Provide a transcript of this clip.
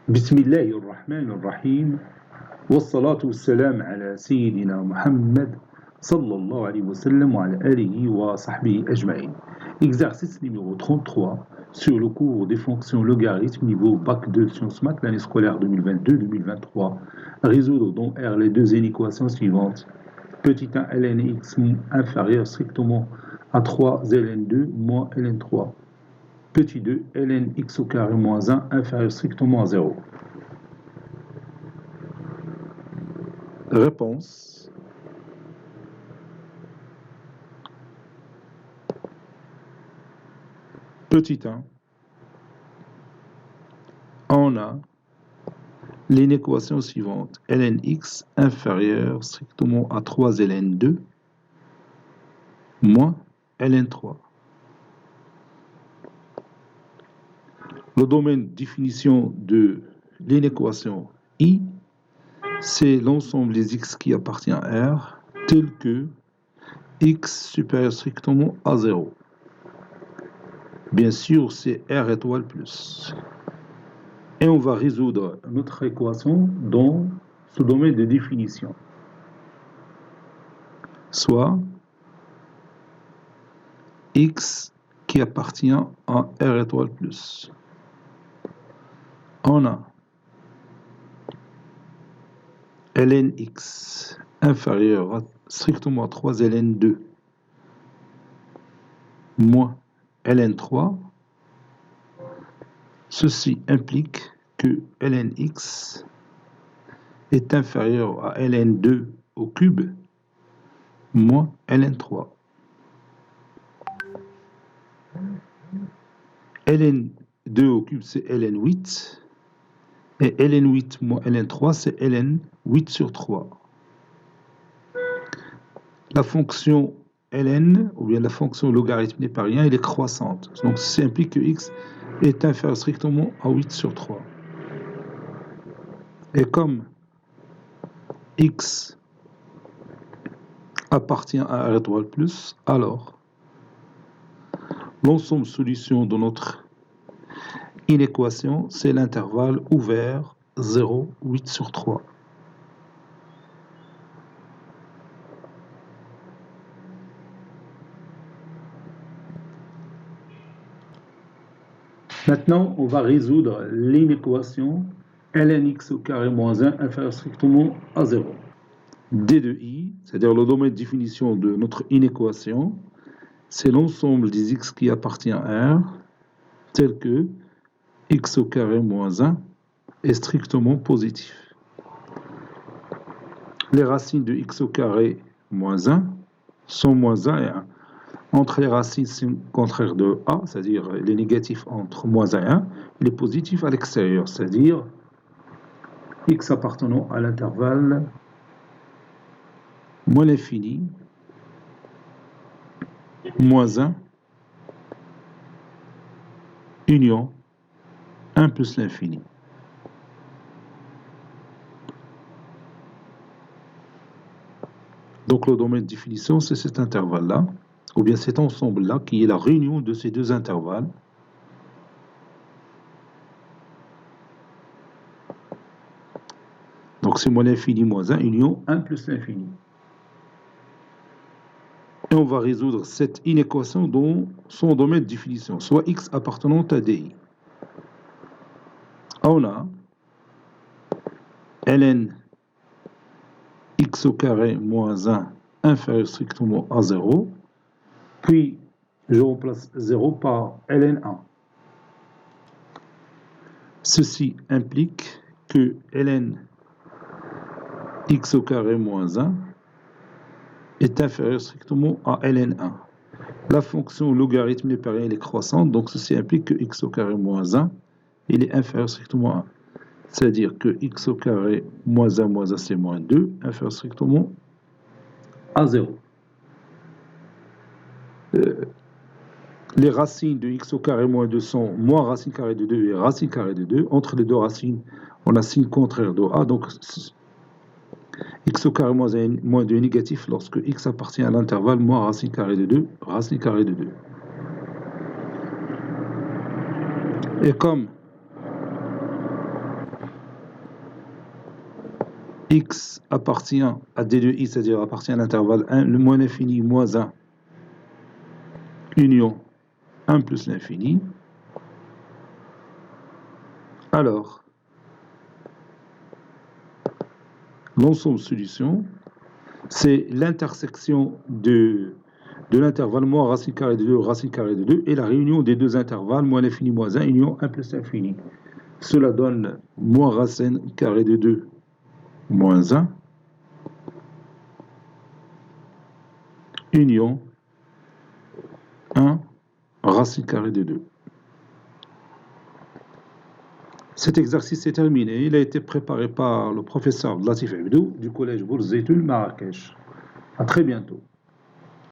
بسم الله الرحمن الرحيم والصلاة والسلام على سيدنا محمد صلى الله عليه وسلم وعلى آله وصحبه أجمعين. Exercice numéro 33 sur le cours des fonctions logarithmes niveau Bac 2 Sciences Maths l'année scolaire 2022-2023. Résoudre dans R les deux inéquations suivantes. Petit 1 ln x inférieur strictement à 3 ln2 moins ln3. Petit 2 ln x au carré moins 1 inférieur strictement à 0. Réponse. Petit 1. On a l'inéquation suivante. ln x inférieur strictement à 3 ln2 moins ln3. Le domaine de définition de l'inéquation I, c'est l'ensemble des x qui appartient à R, tel que x supérieur strictement à 0. Bien sûr, c'est R étoile plus. Et on va résoudre notre équation dans ce domaine de définition. Soit x qui appartient à R étoile plus. On a ln x inférieur à strictement à 3 ln2 moins ln3. Ceci implique que ln x est inférieur à ln2 au cube moins ln3. ln2 au cube, c'est ln8. Et ln8 moins ln3, c'est ln8 sur 3. La fonction ln, ou bien la fonction logarithme népérien, elle est croissante. Donc, ceci implique que x est inférieur strictement à 8 sur 3. Et comme x appartient à R étoile plus, alors l'ensemble solution de notre inéquation, c'est l'intervalle ouvert 0, 8 sur 3. Maintenant, on va résoudre l'inéquation ln x au carré moins 1 inférieur strictement à 0. D de I, c'est-à-dire le domaine de définition de notre inéquation, c'est l'ensemble des x qui appartient à R, tel que x au carré moins 1 est strictement positif. Les racines de x au carré moins 1 sont moins 1 et 1. Entre les racines, c'est le contraire de A, c'est-à-dire les négatifs entre moins 1 et 1, et les positifs à l'extérieur, c'est-à-dire x appartenant à l'intervalle moins l'infini, moins 1, union 1 plus l'infini. Donc le domaine de définition, c'est cet intervalle-là, ou bien cet ensemble-là, qui est la réunion de ces deux intervalles. Donc c'est moins l'infini moins 1, union 1 plus l'infini. Et on va résoudre cette inéquation dans son domaine de définition, soit x appartenant à di. On a ln x au carré moins 1 inférieur strictement à 0, puis je remplace 0 par ln1. Ceci implique que ln x au carré moins 1 est inférieur strictement à ln1. La fonction logarithme népérien est croissante, donc ceci implique que x au carré moins 1 il est inférieur strictement à 1. C'est-à-dire que x au carré moins 1 moins 1 c'est moins 2, inférieur strictement à 0. Les racines de x au carré moins 2 sont moins racine carrée de 2 et racine carrée de 2. Entre les deux racines, on a signe contraire de a, donc x au carré moins 2 est négatif lorsque x appartient à l'intervalle moins racine carrée de 2, racine carrée de 2. Et comme x appartient à d de i, c'est-à-dire appartient à l'intervalle 1, le moins l'infini moins 1, union 1 plus l'infini, alors l'ensemble solution, c'est l'intersection de l'intervalle moins racine carrée de 2, racine carrée de 2, et la réunion des deux intervalles, moins l'infini moins 1, union 1 plus l'infini. Cela donne moins racine carrée de 2 moins 1, union 1 racine carrée de 2. Cet exercice est terminé. Il a été préparé par le professeur Latif Abdou du collège Bourzeitoul Marrakech. À très bientôt.